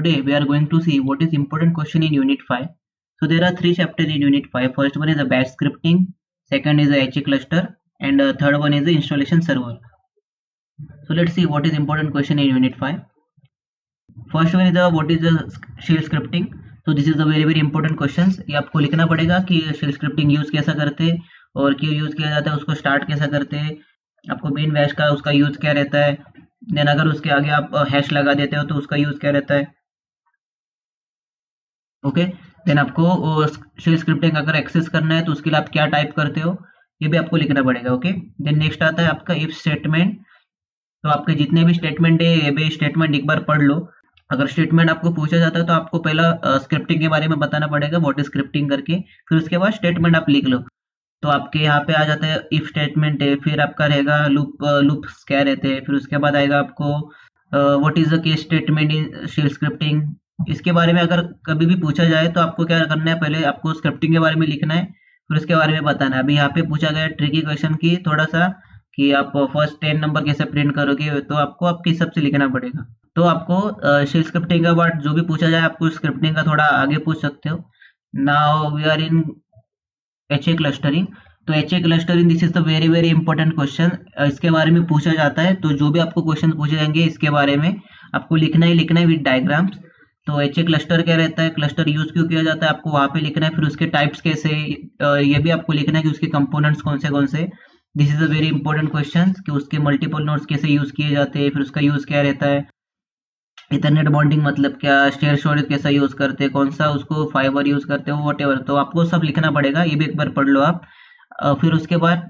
today we are going to see what is important question in Unit 5. So there are three chapters in Unit 5. First one is the bash scripting, second is the HA cluster, and third one is the installation server. So let's see what is important question in Unit 5. First one is the what is the shell scripting. So this is the very important questions. ये आपको लिखना पड़ेगा कि shell scripting use कैसा करते हैं और क्यों यूज किया जाता है, उसको स्टार्ट कैसा करते हैं, आपको बिन बैश का उसका यूज क्या रहता है, देन अगर उसके आगे आप हैश लगा देते हो तो उसका यूज क्या रहता है. ओके, देन आपको शेल स्क्रिप्टिंग अगर एक्सेस करना है तो उसके लिए आप क्या टाइप करते हो ये भी आपको लिखना पड़ेगा. ओके, देन नेक्स्ट आता है आपका इफ स्टेटमेंट. तो आपके जितने भी स्टेटमेंट है ये भी स्टेटमेंट एक बार पढ़ लो. अगर स्टेटमेंट आपको पूछा जाता है तो आपको पहला स्क्रिप्टिंग के बारे में बताना पड़ेगा, व्हाट इज स्क्रिप्टिंग करके, फिर उसके बाद स्टेटमेंट आप लिख लो. तो आपके यहाँ पे आ जाता है इफ स्टेटमेंट है, फिर आपका रहेगा लूप्स क्या रहते हैं, फिर उसके बाद आएगा आपको what is the case statement in shell scripting. इसके बारे में अगर कभी भी पूछा जाए तो आपको क्या करना है, पहले आपको स्क्रिप्टिंग के बारे में लिखना है, फिर उसके बारे में बताना है. अभी यहाँ पे पूछा गया ट्रिकी क्वेश्चन की थोड़ा सा कि आप फर्स्ट 10 नंबर कैसे प्रिंट करोगे, तो आपको आपके हिसाब से लिखना पड़ेगा. तो आपको शेल स्क्रिप्टिंग का बाद जो भी पूछा जाए आपको स्क्रिप्टिंग का थोड़ा आगे पूछ सकते हो. Now we are in HA clustering. तो HA clustering this is the very important question. इसके बारे में पूछा जाता है तो जो भी आपको क्वेश्चन पूछे जाएंगे इसके बारे में आपको लिखना है विद डायग्राम्स. तो HA क्लस्टर क्या रहता है, क्लस्टर यूज क्यों किया जाता है, आपको वहां पे लिखना है. फिर उसके टाइप्स कैसे, ये भी आपको लिखना है कि उसके कंपोनेंट्स कौन से. This is a very important question कि उसके मल्टीपल नोड्स कैसे यूज किए जाते हैं, फिर उसका यूज क्या रहता है, इथरनेट बॉन्डिंग मतलब क्या, शेयर स्टोरेज कैसा यूज करते हैं, कौन सा उसको फाइबर यूज करते हो, व्हाटएवर. तो आपको सब लिखना पड़ेगा, ये भी एक बार पढ़ लो आप. फिर उसके बाद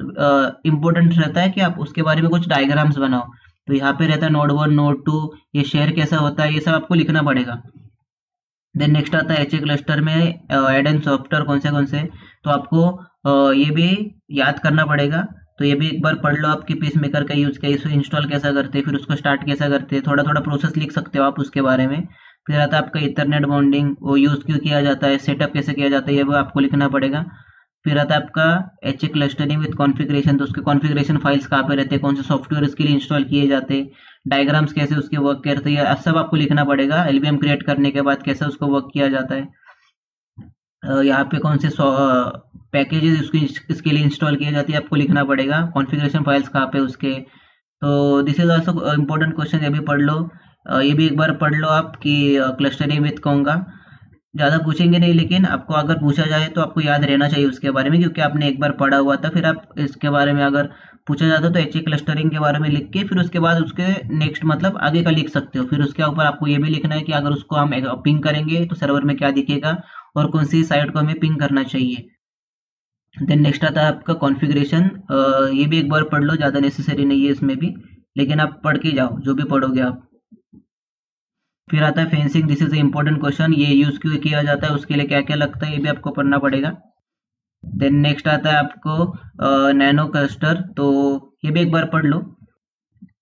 इम्पोर्टेंट रहता है कि आप उसके बारे में कुछ डायग्राम्स बनाओ. तो यहाँ पे रहता है नोड 1 नोड 2, ये शेयर कैसा होता है, ये सब आपको लिखना पड़ेगा. देन नेक्स्ट आता है HA क्लस्टर में एड एंड सॉफ्टवेयर कौन से. तो आपको ये भी याद करना पड़ेगा. तो ये भी एक बार पढ़ लो आपकी पीस मेकर का यूज कैसे, इंस्टॉल कैसा करते हैं, फिर उसको स्टार्ट कैसा करते हैं, थोड़ा प्रोसेस लिख सकते हो आप उसके बारे में. फिर आता है आपका इथरनेट बॉन्डिंग, वो यूज क्यों किया जाता है, सेटअप कैसे किया जाता है, ये वो आपको लिखना पड़ेगा. फिर आता है आपका HA क्लस्टरिंग विद कॉन्फ़िगरेशन. तो उसके कॉन्फ़िगरेशन फाइल्स कहाँ पे रहते हैं, कौन से सॉफ्टवेयर इसके लिए इंस्टॉल किए जाते हैं, डायग्राम्स कैसे उसके वर्क करते हैं, अब सब आपको लिखना पड़ेगा. LVM क्रिएट करने के बाद कैसे उसको वर्क किया जाता है, यहाँ पे कौन से पैकेजेस इसके लिए इंस्टॉल किए जाते हैं आपको लिखना पड़ेगा, कॉन्फ़िगरेशन फाइल्स कहाँ पे उसके. तो this is also important question, ये भी पढ़ लो. ये भी एक बार पढ़ लो आप कि क्लस्टरिंग विथ कहूँगा, ज़्यादा पूछेंगे नहीं लेकिन आपको अगर पूछा जाए तो आपको याद रहना चाहिए उसके बारे में, क्योंकि आपने एक बार पढ़ा हुआ था. फिर आप इसके बारे में अगर पूछा जाता तो HA क्लस्टरिंग के बारे में लिख के फिर उसके बाद उसके नेक्स्ट मतलब आगे का लिख सकते हो. फिर उसके ऊपर आपको ये भी लिखना है कि अगर उसको हम पिंग करेंगे तो सर्वर में क्या दिखेगा और कौन सी साइट को हमें पिंग करना चाहिए. देन नेक्स्ट आता है आपका कॉन्फ़िगरेशन. ये भी एक बार पढ़ लो, ज़्यादा नेसेसरी नहीं है इसमें भी, लेकिन आप पढ़ के जाओ जो भी पढ़ोगे आप. फिर आता है fencing. This is important question, ये यूज क्यों किया जाता है, उसके लिए क्या क्या लगता है, ये भी आपको पढ़ना पड़ेगा. देन नेक्स्ट आता है आपको नैनो क्लस्टर. तो ये भी एक बार पढ़ लो.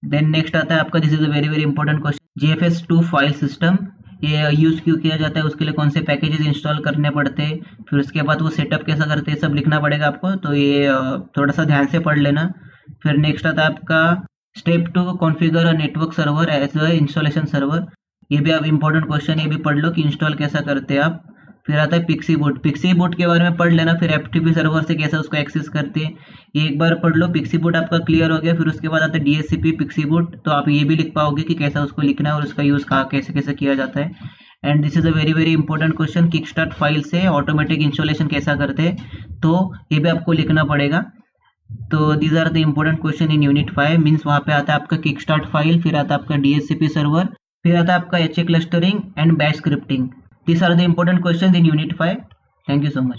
देन नेक्स्ट आता है आपका this is a very important question, GFS2 file system. ये यूज क्यों किया जाता है, उसके लिए कौन से पैकेजेस इंस्टॉल करने पड़ते हैं, फिर उसके बाद वो सेटअप कैसा करते हैं, सब लिखना पड़ेगा आपको. तो ये थोड़ा सा ध्यान से पढ़ लेना. फिर नेक्स्ट आता है आपका step 2 configure a network server as a installation server. ये भी आप इंपॉर्टेंट क्वेश्चन, ये भी पढ़ लो कि इंस्टॉल कैसा करते हैं आप. फिर आता है पिक्सी बोट के बारे में पढ़ लेना. फिर FTP सर्वर से कैसे उसको एक्सेस करते हैं ये एक बार पढ़ लो. पिक्सी बोट आपका क्लियर हो गया. फिर उसके बाद आता है DHCP पिक्सी बोट. तो आप ये भी लिख पाओगे कि कैसा उसको लिखना है और उसका यूज कहाँ कैसे किया जाता है. And this is a very important question, kickstart file से ऑटोमेटिक इंस्टॉलेशन कैसा करते हैं, तो ये भी आपको लिखना पड़ेगा. तो these are the important question in unit 5. Means वहाँ पे आता है आपका किकस्टार्ट फाइल, फिर आता है आपका DHCP सर्वर, फिर आता है आपका HA clustering and bash scripting. These are the important questions in Unit 5. Thank you so much.